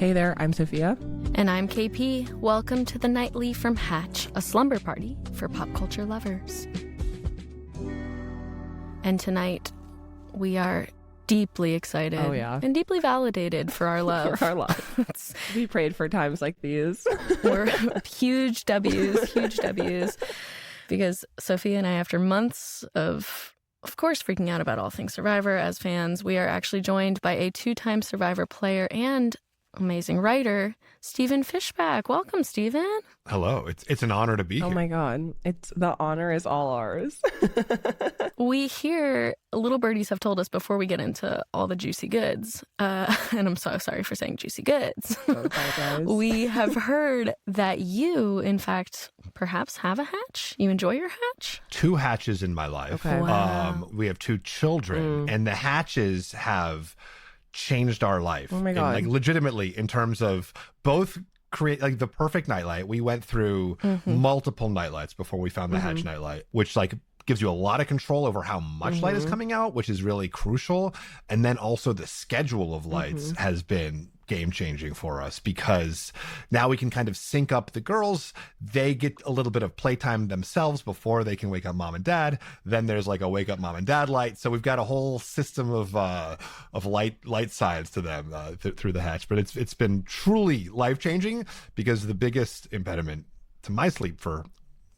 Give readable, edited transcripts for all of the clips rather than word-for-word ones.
Hey there, I'm Sophia. And I'm KP. Welcome to the Nightly from Hatch, a slumber party for pop culture lovers. And tonight, we are deeply excited and deeply validated for our love. For our love. We prayed for times like these. We're huge W's, because Sophia and I, after months of course, freaking out about all things Survivor as fans, we are actually joined by a two-time Survivor player and amazing writer, Stephen Fishbach. Welcome, Stephen. Hello. It's an honor to be here. Oh my God. The honor is all ours. We hear, little birdies have told us before we get into all the juicy goods, and I'm so sorry for saying juicy goods. We have heard that you, in fact, perhaps have a hatch. You enjoy your hatch? 2 hatches in my life. Okay. Wow. We have 2 children, and the hatches have changed our life. Oh my God. And, legitimately, in terms of both create the perfect nightlight. We went through multiple nightlights before we found the hatch nightlight, which gives you a lot of control over how much light is coming out, which is really crucial. And then also the schedule of lights has been game changing for us, because now we can kind of sync up the girls. They get a little bit of playtime themselves before they can wake up mom and dad. Then there's a wake up mom and dad light. So we've got a whole system of light sides to them through the hatch. But it's been truly life changing, because the biggest impediment to my sleep for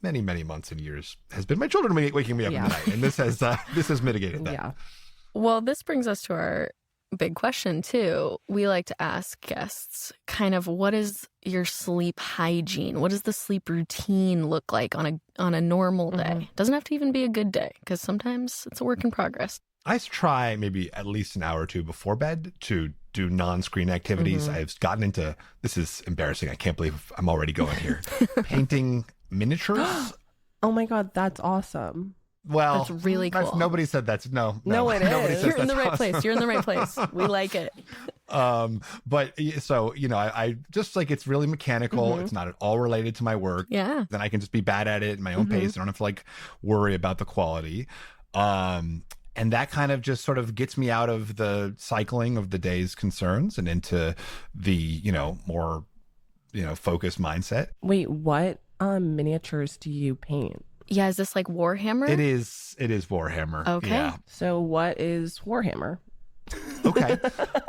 many, many months and years has been my children waking me up in the night. And this has mitigated that. Yeah. Well, this brings us to our big question, too. We like to ask guests kind of, what is your sleep hygiene? What does the sleep routine look like on a normal day? Doesn't have to even be a good day, because sometimes it's a work in progress. I try maybe at least an hour or 2 before bed to do non-screen activities. I've gotten into, this is embarrassing, I can't believe I'm already going here, painting miniatures. Oh my God, that's awesome. Well, that's really cool. Nobody said that's no, it is. You're in the right place. You're in the right place. We like it. But so, I just it's really mechanical. It's not at all related to my work. Yeah. Then I can just be bad at it at my own pace. I don't have to worry about the quality. And that kind of just sort of gets me out of the cycling of the day's concerns and into the, more, focused mindset. Wait, what miniatures do you paint? Yeah, is this like Warhammer? It is Warhammer. Okay. Yeah. So what is Warhammer? Okay.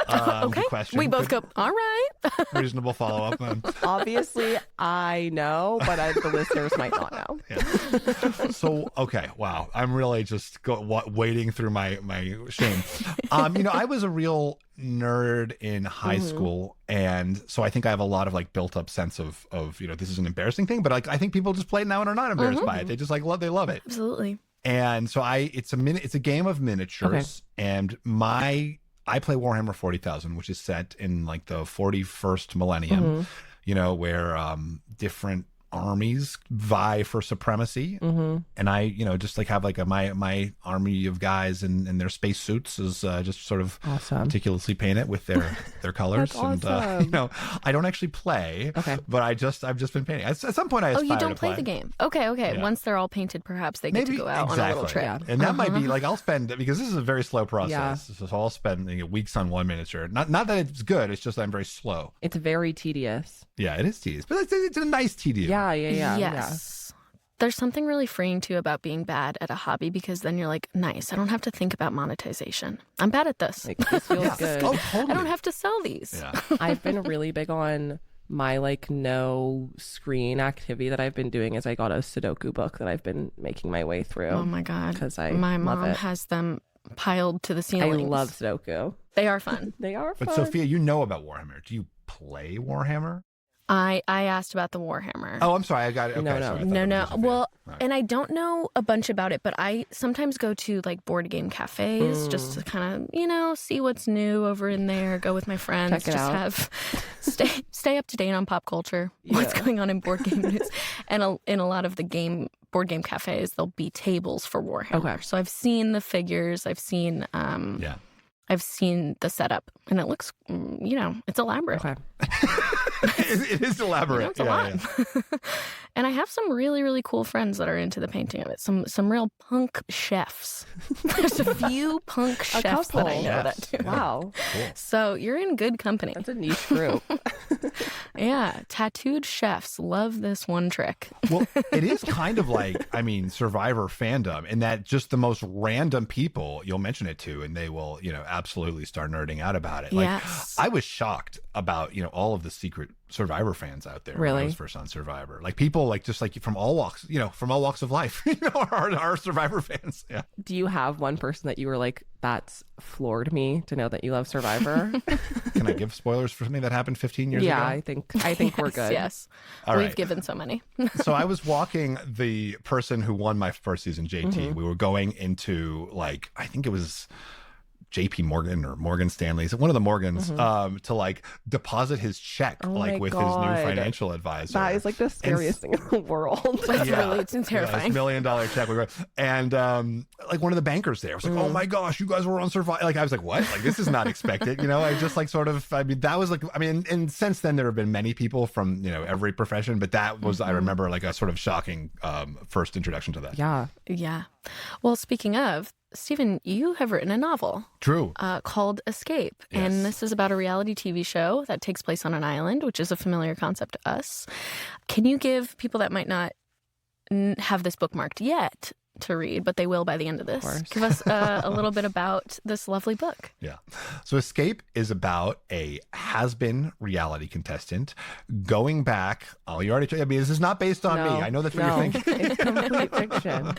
Okay. Good question. We both go, all right. Reasonable follow-up. Obviously, I know, but the listeners might not know. Yeah. So, okay. Wow. I'm really just wading through my shame. I was a real nerd in high school. And so I think I have a lot of built up sense of, this is an embarrassing thing, but I think people just play it now and are not embarrassed by it. They just they love it. Absolutely. And so it's a game of miniatures, and I play Warhammer 40,000, which is set in the 41st millennium, where different armies vie for supremacy. And I, just have my army of guys in their space suits is just sort of awesome. meticulously painted with their colors. That's And awesome. I don't actually play, but I've just been painting. At some point I aspire you don't to play the game. Okay. Yeah. Once they're all painted, perhaps they get to go out on a little trip. Yeah. And that might be I'll spend, because this is a very slow process. Yeah. So I'll spend weeks on one miniature. Not that it's good, it's just I'm very slow. It's very tedious. Yeah, it is tedious, but it's a nice tedium. Yeah. Yes. There's something really freeing too about being bad at a hobby, because then you're nice, I don't have to think about monetization. I'm bad at this. This feels good. Oh, totally. I don't have to sell these. Yeah. I've been really big on my no screen activity that I've been doing is I got a Sudoku book that I've been making my way through. Oh my God. Because my love mom it. has them piled to the ceiling. I love Sudoku. They are fun. They are fun. But Sophia, you know about Warhammer. Do you play Warhammer? I asked about the Warhammer. Oh, I'm sorry. I got it. Okay, No. sorry, I thought No. that was Sophia. Well, Right. and I don't know a bunch about it, but I sometimes go to board game cafes just to kind of, see what's new over in there, go with my friends, Check it just out. have stay up to date on pop culture, what's going on in board game news. And in a lot of the board game cafes, there'll be tables for Warhammer. Okay. So I've seen the figures, I've seen I've seen the setup, and it looks, it's elaborate. Okay. It is elaborate. It's a lot. And I have some really, really cool friends that are into the painting of it. Some real punk chefs. There's a few punk chefs that I know that do. Wow. Cool. So you're in good company. That's a niche group. Yeah. Tattooed chefs love this one trick. Well, it is kind of like, I mean, Survivor fandom in that just the most random people you'll mention it to, and they will, absolutely start nerding out about it. Like, Yes. I was shocked about, all of the secret Survivor fans out there. Really? When I was first on Survivor. Like people like just like from all walks, from all walks of life, are Survivor fans. Yeah. Do you have one person that you were like, that's floored me to know that you love Survivor? Can I give spoilers for something that happened 15 years ago? Yeah, I think we're good. Yes. All We've right. given so many. So I was walking the person who won my first season, JT. Mm-hmm. We were going into like, I think it was JP Morgan or Morgan Stanley's, one of the Morgans, to like deposit his check Oh like my with his new God. financial advisor. That is like the scariest thing in the world. That's Yeah. really terrifying. $1 million check. And like one of the bankers there was like, oh my gosh, you guys were on Survivor. Like I was like, what? Like this is not expected. I just like sort of, that was like, and since then there have been many people from, every profession, but that was, I remember like a sort of shocking first introduction to that. Yeah. Yeah. Well, speaking of, Stephen, you have written a novel True. called Escape. Yes. And this is about a reality TV show that takes place on an island, which is a familiar concept to us. Can you give people that might not have this bookmarked yet to read, but they will by the end of this, give us a little bit about this lovely book? Yeah. So Escape is about a has-been reality contestant going back. Oh, you already, this is not based on me. I know that's what you're thinking. It's complete fiction.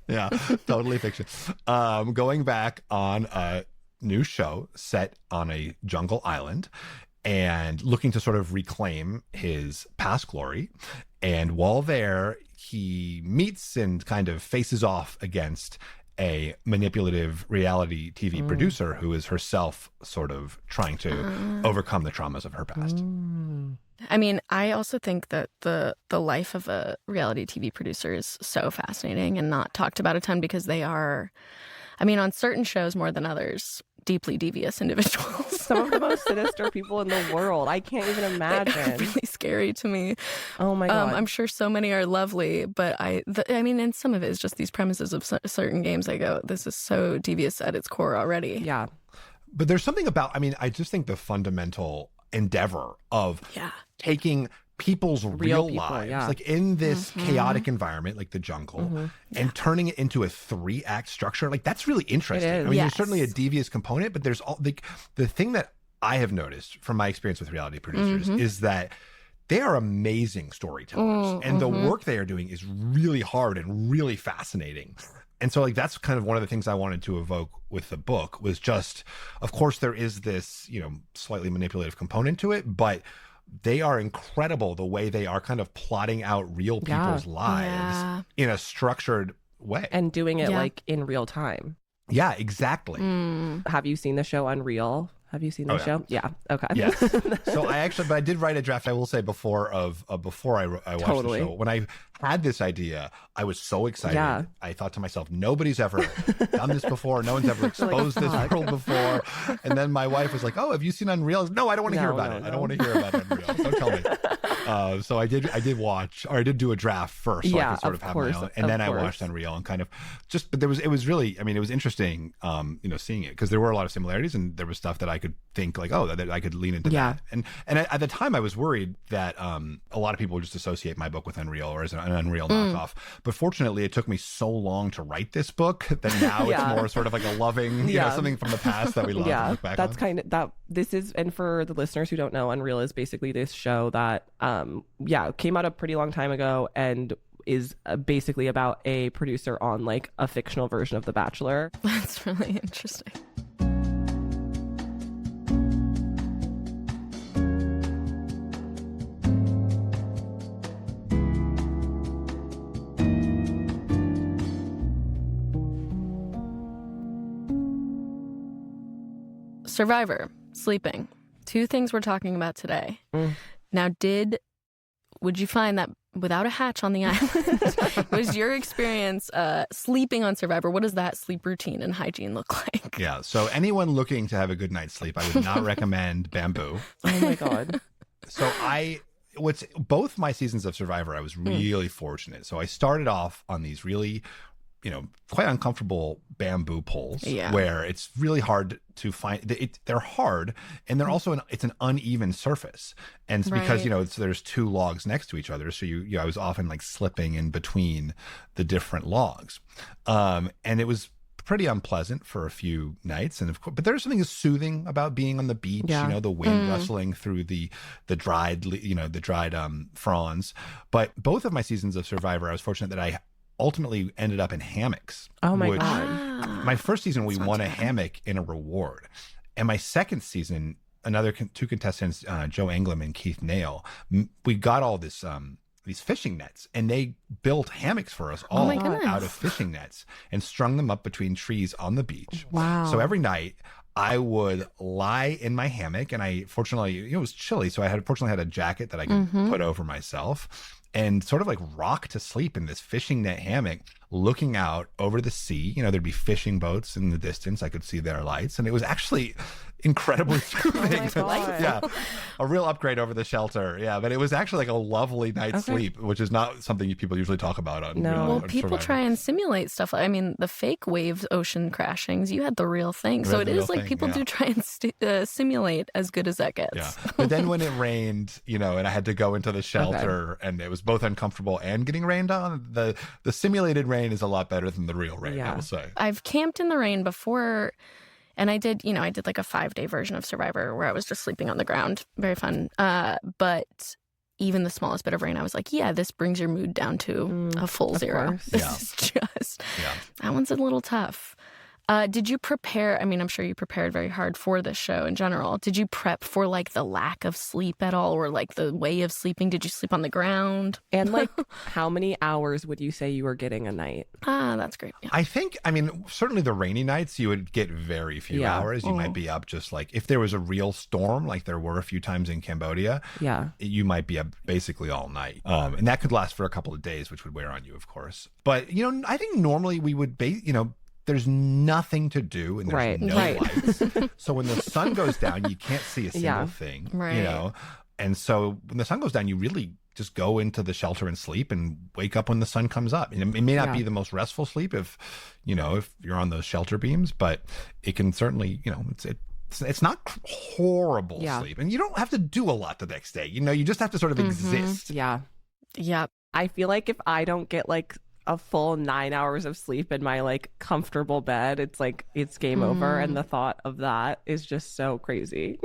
Yeah, totally fiction. Going back on a new show set on a jungle island and looking to sort of reclaim his past glory. And while there, he meets and kind of faces off against a manipulative reality TV producer who is herself sort of trying to overcome the traumas of her past. I mean, I also think that the life of a reality TV producer is so fascinating and not talked about a ton because they are, on certain shows more than others, deeply devious individuals. Some of the most sinister people in the world. I can't even imagine. They're really scary to me. Oh my God. I'm sure so many are lovely, but and some of it is just these premises of certain games. I go, this is so devious at its core already. Yeah. But there's something about, I just think the fundamental endeavor of taking people's real people, lives, yeah. like in this chaotic environment, like the jungle, and turning it into a 3-act structure, like that's really interesting. It is. There's Yes. certainly a devious component, but there's all the thing that I have noticed from my experience with reality producers is that they are amazing storytellers, and the work they are doing is really hard and really fascinating. And so like that's kind of one of the things I wanted to evoke with the book was just, of course, there is this, slightly manipulative component to it, but they are incredible the way they are kind of plotting out real people's lives in a structured way. And doing it like in real time. Yeah, exactly. Have you seen the show Unreal? Have you seen the show? Yeah. Okay. Yes. So I did write a draft, I will say, before I watched Totally. the show. When I had this idea, I was so excited. Yeah. I thought to myself, nobody's ever done this before. No one's ever exposed this world before. And then my wife was like, oh, have you seen Unreal? No, I don't want to hear about it. I don't want to hear about Unreal. Don't tell me. So I did watch, or I did do a draft first so I could sort of have my own. And then I watched Unreal and kind of but it was really, it was interesting, seeing it because there were a lot of similarities and there was stuff that I could think like, oh, that I could lean into that. And at the time I was worried that a lot of people would just associate my book with Unreal or as an Unreal knockoff. But fortunately, it took me so long to write this book that now it's more sort of like a loving, something from the past that we love to look back that's on. kind of that. This is, and for the listeners who don't know, Unreal is basically this show that, came out a pretty long time ago and is basically about a producer on like a fictional version of The Bachelor. That's really interesting. Survivor, sleeping. 2 things we're talking about today. Now, would you find that without a hatch on the island, was your experience sleeping on Survivor? What does that sleep routine and hygiene look like? Yeah. So anyone looking to have a good night's sleep, I would not recommend bamboo. Oh my God. So both my seasons of Survivor, I was really fortunate. So I started off on these really, quite uncomfortable bamboo poles where it's really hard to find. They're hard, and they're also it's an uneven surface, and it's because there's two logs next to each other, so I was often like slipping in between the different logs, and it was pretty unpleasant for a few nights. And of course, but there's something soothing about being on the beach, the wind rustling through the dried fronds. But both of my seasons of Survivor, I was fortunate that I ultimately ended up in hammocks. Oh my God. My first season, we won a hammock in a reward. And my second season, another two contestants, Joe Englam and Keith Nail, we got all this, these fishing nets, and they built hammocks for us all out of fishing nets and strung them up between trees on the beach. Wow. So every night I would lie in my hammock, and I fortunately, it was chilly, so I fortunately had a jacket that I could put over myself and sort of like rock to sleep in this fishing net hammock, looking out over the sea. There'd be fishing boats in the distance. I could see their lights, and it was actually incredibly soothing. Yeah, a real upgrade over the shelter. Yeah, but it was actually like a lovely night's sleep, which is not something people usually talk about on. Well, people Survivor. try and simulate stuff. I mean, the fake wave ocean crashings. You had the real thing, so it is like people do try and simulate as good as that gets. Yeah, but then when it rained, and I had to go into the shelter, and it was both uncomfortable and getting rained on. The simulated rain is a lot better than the real rain. I will say. I've camped in the rain before. And I did like a 5-day version of Survivor where I was just sleeping on the ground. Very fun. But even the smallest bit of rain, I was like, yeah, this brings your mood down to a full zero. Course. This is just, that one's a little tough. Did you prepare? I mean, I'm sure you prepared very hard for this show in general. Did you prep for like the lack of sleep at all, or like the way of sleeping? Did you sleep on the ground? And like, how many hours would you say you were getting a night? That's great. Yeah. I mean, certainly the rainy nights, you would get very few hours. You might be up just like, if there was a real storm, like there were a few times in Cambodia, you might be up basically all night. And that could last for a couple of days, which would wear on you, of course. But, I think normally we would there's nothing to do and there's no lights. So when the sun goes down, you can't see a single thing, And so when the sun goes down, you really just go into the shelter and sleep and wake up when the sun comes up. And it may not be the most restful sleep if you're on those shelter beams, but it can certainly, it's not horrible sleep. And you don't have to do a lot the next day. You just have to sort of exist. Yeah. Yep. I feel like if I don't get like a full 9 hours of sleep in my like comfortable bed, it's game over, and the thought of that is just so crazy.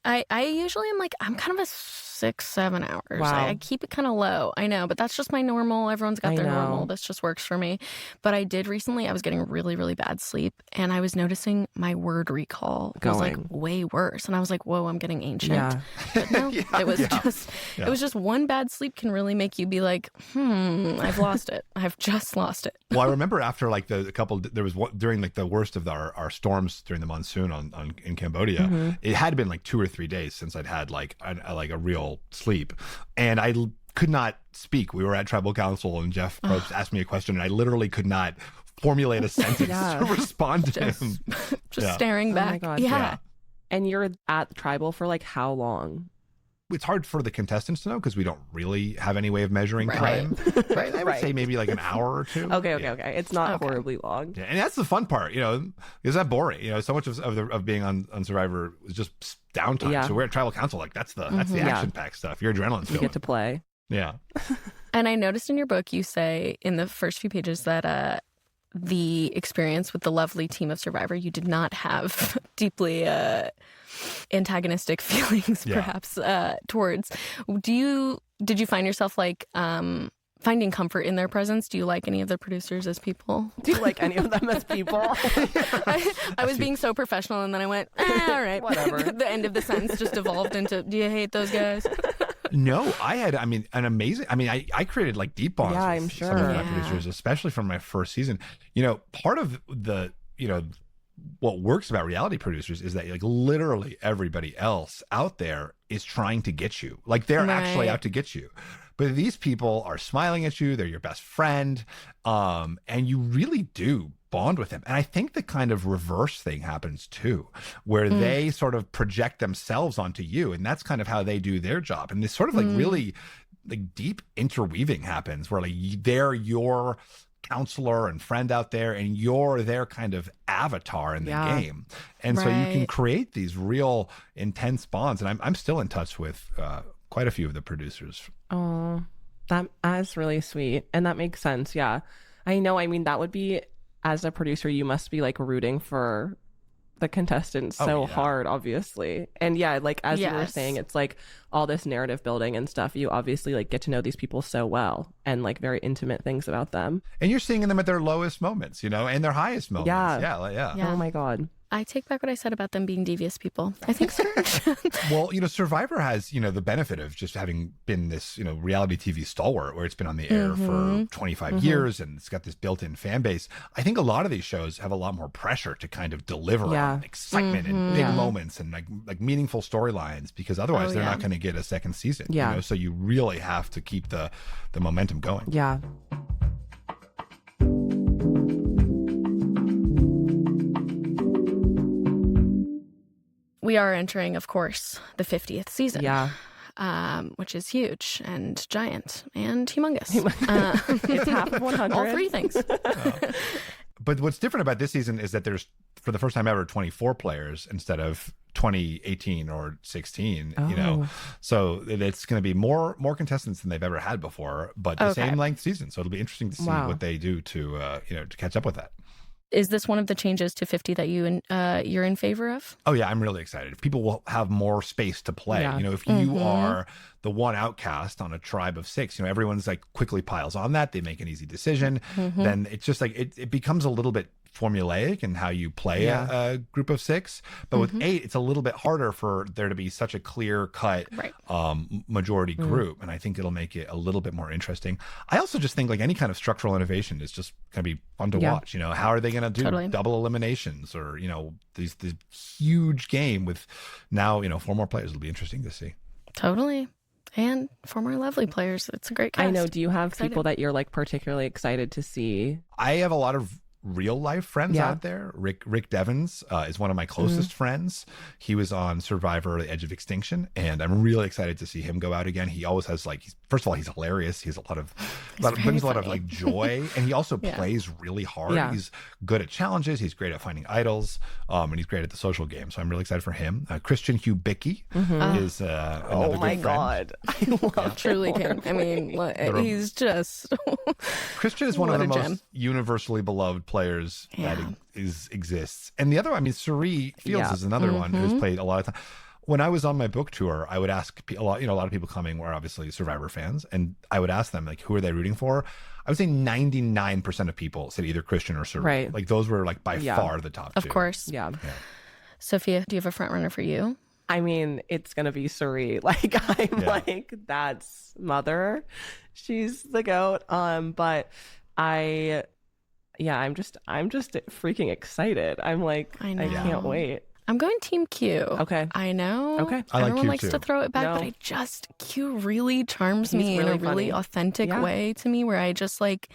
I usually am like, I'm kind of a 6-7 hours. Wow. I keep it kind of low. I know, but that's just my normal. Everyone's got their normal. This just works for me. But I did recently, I was getting really, really bad sleep, and I was noticing my word recall was like way worse. And I was like, whoa, I'm getting ancient. Yeah. But no, it was just one bad sleep can really make you be like, I've lost it. I've just lost it. Well, I remember after like there was one during like the worst of our storms during the monsoon in Cambodia, it had been like 2 or 3 days since I'd had like a real sleep, and I could not speak. We were at tribal council, and Jeff Probst asked me a question, and I literally could not formulate a sentence to respond to him. Just staring back. Oh my God. Yeah. And you're at tribal for like how long? It's hard for the contestants to know because we don't really have any way of measuring time. But I would say maybe like an hour or two. Okay. It's not horribly long. Yeah, and that's the fun part, is that boring? So much of being on Survivor is just downtime. Yeah. So we're at tribal council, like that's the action-packed stuff. Your adrenaline's You going. get to play. Yeah. And I noticed in your book, you say in the first few pages that the experience with the lovely team of Survivor, you did not have deeply antagonistic feelings, perhaps, towards. Did you find yourself like finding comfort in their presence? Do you like any of the producers as people? Do you like any of them as people? I was being so professional, and then I went, all right, whatever. The end of the sentence just evolved into, do you hate those guys? No, I had, an amazing, I created like deep bonds with I'm sure. some of my producers, especially from my first season. Part of the, what works about reality producers is that like literally everybody else out there is trying to get you. Like they're actually out to get you. But these people are smiling at you. They're your best friend. And you really do bond with them. And I think the kind of reverse thing happens too, where they sort of project themselves onto you. And that's kind of how they do their job. And this sort of like really like deep interweaving happens where like they're your counselor and friend out there, and you're their kind of avatar in the game. And so you can create these real intense bonds. And I'm still in touch with quite a few of the producers. Oh, that's really sweet. And that makes sense. Yeah. I know. I mean, that would be, as a producer, you must be like rooting for the contestants so hard, obviously. And yeah, like as you were saying, it's like all this narrative building and stuff. You obviously like get to know these people so well and like very intimate things about them. And you're seeing them at their lowest moments, you know, and their highest moments. Yeah. Oh my God. I take back what I said about them being devious people. I think so. Well, you know, Survivor has, you know, the benefit of just having been this, you know, reality TV stalwart where it's been on the air for 25 years and it's got this built-in fan base. I think a lot of these shows have a lot more pressure to kind of deliver on excitement and big moments and like meaningful storylines, because otherwise they're not going to get a second season. You know? So you really have to keep the momentum going. Yeah. We are entering, of course, the 50th season. Yeah. Which is huge and giant and humongous. It's half of 100. All three things. But what's different about this season is that there's, for the first time ever, 24 players instead of 20, 18, or 16, you know. So it's going to be more contestants than they've ever had before, but the same length season. So it'll be interesting to see what they do to, you know, to catch up with that. Is this one of the changes to 50 that you're in favor of? Oh, yeah, I'm really excited. People will have more space to play. You know, if you are the one outcast on a tribe of 6, you know, everyone's like quickly piles on that. They make an easy decision. Then it's just like it becomes a little bit formulaic in how you play a group of 6. But with 8, it's a little bit harder for there to be such a clear-cut majority group. And I think it'll make it a little bit more interesting. I also just think like any kind of structural innovation is just going to be fun to watch. You know, how are they going to do double eliminations, or, you know, this huge game with now, you know, 4 more players? It'll be interesting to see. Totally. And 4 more lovely players. It's a great cast. I know. Do you have people that you're like particularly excited to see? I have a lot of real life friends out there. Rick Devens is one of my closest friends. He was on Survivor: The Edge of Extinction, and I'm really excited to see him go out again. He always has like, first of all, he's hilarious. He has brings a lot of like joy, and he also plays really hard. He's good at challenges. He's great at finding idols, and he's great at the social game. So I'm really excited for him. Christian Hubicki is another good friend. God, I love truly can. I mean, he's just Christian is one of the most universally beloved players that exists. And the other, I mean, Suri Fields is another one who's played a lot of time. When I was on my book tour, I would ask a lot of people coming were obviously Survivor fans, and I would ask them like, who are they rooting for? I would say 99% of people said either Christian or Suri. Right. Like those were like by far the top two. Of course. Yeah. Sophia, do you have a front runner for you? I mean, it's gonna be Suri. Like I'm like, that's mother. She's the GOAT. But I'm just freaking excited. I'm like, I can't wait. I'm going Team Q. Okay. I know. Okay. Everyone likes to throw it back, but Q really charms me in a really authentic way to me, where I just like,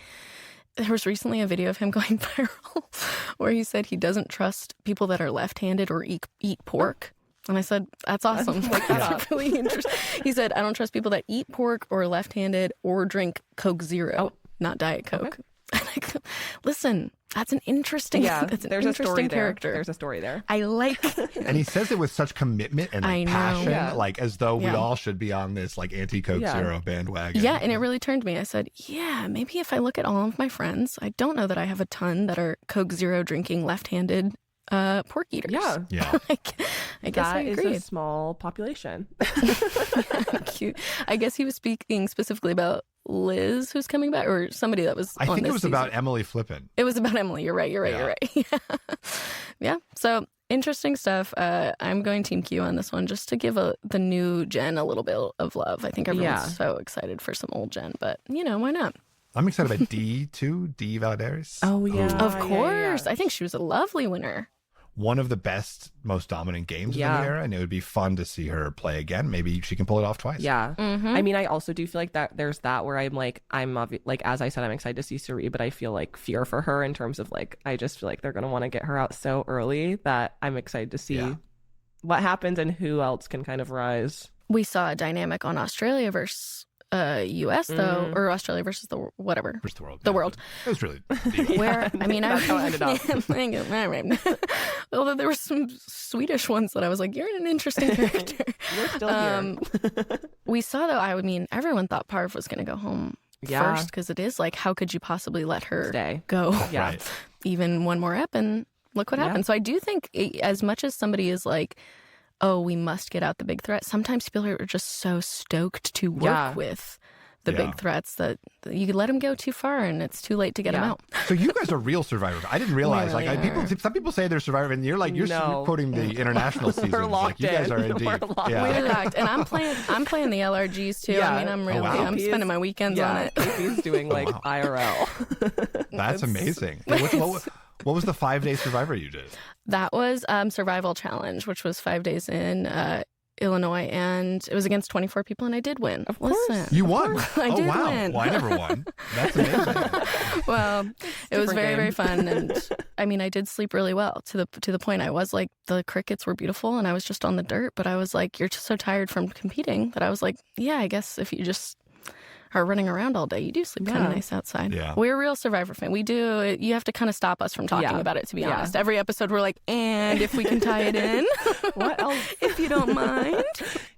there was recently a video of him going viral where he said he doesn't trust people that are left-handed or eat pork. And I said, that's awesome. That's really interesting. He said, I don't trust people that eat pork or left-handed or drink Coke Zero, not Diet Coke. Okay. Listen, that's an interesting, there's a story character. There's a story there. I like And he says it with such commitment and like passion, like as though we all should be on this like anti-Coke Zero bandwagon. Yeah, and it really turned me. I said, maybe if I look at all of my friends, I don't know that I have a ton that are Coke Zero drinking left-handed pork eaters. Yeah. I guess I agree. That is a small population. Cute. I guess he was speaking specifically about Liz, who's coming back, or somebody that was I think it was season. about Emily Flippin. It was about Emily. You're right. Yeah. So interesting stuff. I'm going Team Q on this one just to give the new gen a little bit of love. I think everyone's so excited for some old gen, but you know, why not? I'm excited about D Valdez. Oh yeah. Of course. I think she was a lovely winner. one of the best, most dominant games of the era, and it would be fun to see her play again. Maybe she can pull it off twice. Yeah. I mean, I also do feel like that there's that where I'm like, as I said, I'm excited to see Suri, but I feel like fear for her in terms of like, I just feel like they're going to want to get her out so early that I'm excited to see what happens and who else can kind of rise. We saw a dynamic on Australia versus US though, or Australia versus the whatever. Versus the world. The world. It was really the US. Where, I mean, that's how it ended up. Although there were some Swedish ones that I was like, you're an interesting character. You're still here. We saw though, I mean, everyone thought Parv was going to go home first because it is like, how could you possibly let her go? Yeah. Right. Even one more ep and look what happened. So I do think as much as somebody is like, oh, we must get out the big threat, sometimes people are just so stoked to work with the big threats that you could let them go too far and it's too late to get them out. So you guys are real survivors. I didn't realize. Really Some people say they're survivors, and you're quoting the international seasons. We're locked you guys in. are indeed. We're We're locked, and I'm playing the LRGs too. Yeah. I mean, I'm really I'm spending my weekends on it. KP's doing like IRL. That's amazing. What was the 5-day survivor you did? That was Survival Challenge, which was 5 days in Illinois, and it was against 24 people, and I did win. Of course. Listen, You won. I did wow. win. Well, I never won. That's amazing. Well, it was very, game. very fun, and I mean, I did sleep really well to the point I was like, the crickets were beautiful, and I was just on the dirt, but I was like, you're just so tired from competing that I was like, yeah, I guess if you just are running around all day, you do sleep kind of nice outside. Yeah. We're a real Survivor fan. We do. You have to kind of stop us from talking about it, to be honest. Every episode we're like, and if we can tie it in, What else? if you don't mind.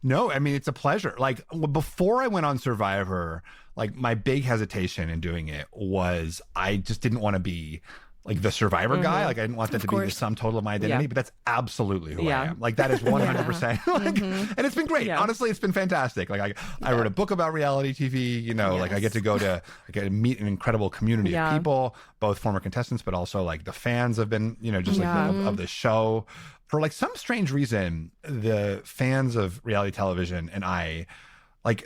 No, I mean, it's a pleasure. Like, before I went on Survivor, like, my big hesitation in doing it was I just didn't want to be like the Survivor guy. Like, I didn't want that to be the sum total of my identity, but that's absolutely who I am. Like, that is 100%. Like, and it's been great. Honestly, it's been fantastic. Like, I wrote a book about reality TV, you know, like I get to meet an incredible community of people, both former contestants, but also like the fans have been, you know, just like of the show. For like some strange reason, the fans of reality television and I, like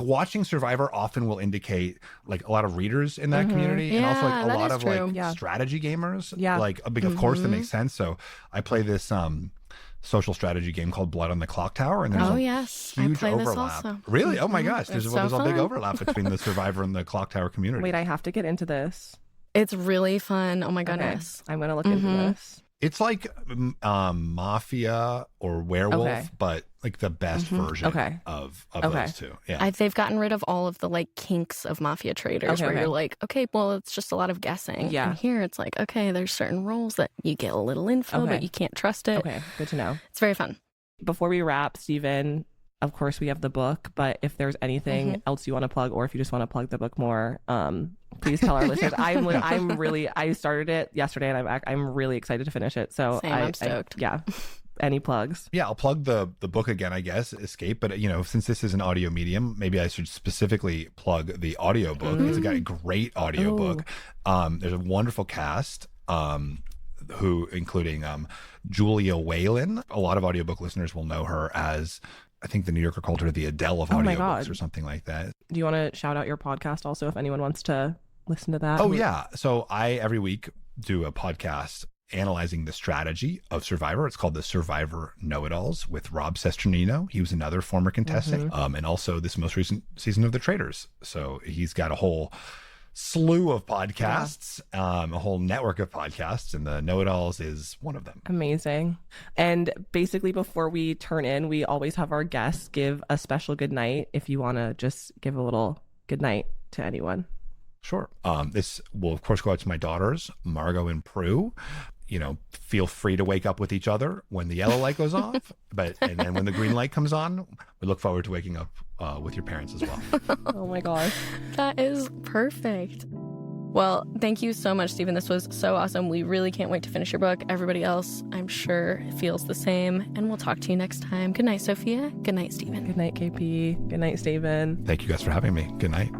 watching Survivor often will indicate like a lot of readers in that community, and also like a lot of like strategy gamers. Like, of course that makes sense. So I play this social strategy game called Blood on the Clock Tower, and there's a huge overlap. Really? Oh my gosh, there's a big overlap between the Survivor and the Clock Tower community. Wait, I have to get into this. It's really fun. Oh my goodness. Okay. I'm gonna look into this. It's like Mafia or Werewolf, but like the best version of those two. Yeah. They've gotten rid of all of the like kinks of Mafia traders where you're like, okay, well, it's just a lot of guessing. Yeah. And here it's like, okay, there's certain roles that you get a little info, but you can't trust it. Okay, good to know. It's very fun. Before we wrap, Stephen, of course we have the book, but if there's anything else you want to plug, or if you just want to plug the book more, please tell our listeners. I started it yesterday, and I'm really excited to finish it. So I'm stoked. Any plugs? Yeah, I'll plug the book again, I guess, Escape. But, you know, since this is an audio medium, maybe I should specifically plug the audiobook. It's got a great audiobook. There's a wonderful cast, including Julia Whalen. A lot of audiobook listeners will know her as, I think the New Yorker called her the Adele of audiobooks or something like that. Do you want to shout out your podcast also if anyone wants to listen to that? Oh, yeah. So I, every week, do a podcast analyzing the strategy of Survivor. It's called the Survivor Know-It-Alls with Rob Sesternino. He was another former contestant, and also this most recent season of The Traitors. So he's got a whole slew of podcasts, a whole network of podcasts, and the Know-It-Alls is one of them. Amazing. And basically, before we turn in, we always have our guests give a special good night. If you want to just give a little good night to anyone. Sure. This will, of course, go out to my daughters, Margot and Prue. You know, feel free to wake up with each other when the yellow light goes off, and then when the green light comes on, we look forward to waking up with your parents as well. Oh my gosh. That is perfect. Well, thank you so much, Stephen. This was so awesome. We really can't wait to finish your book. Everybody else, I'm sure, feels the same. And we'll talk to you next time. Good night, Sophia. Good night, Stephen. Good night, KP. Good night, Stephen. Thank you guys for having me. Good night.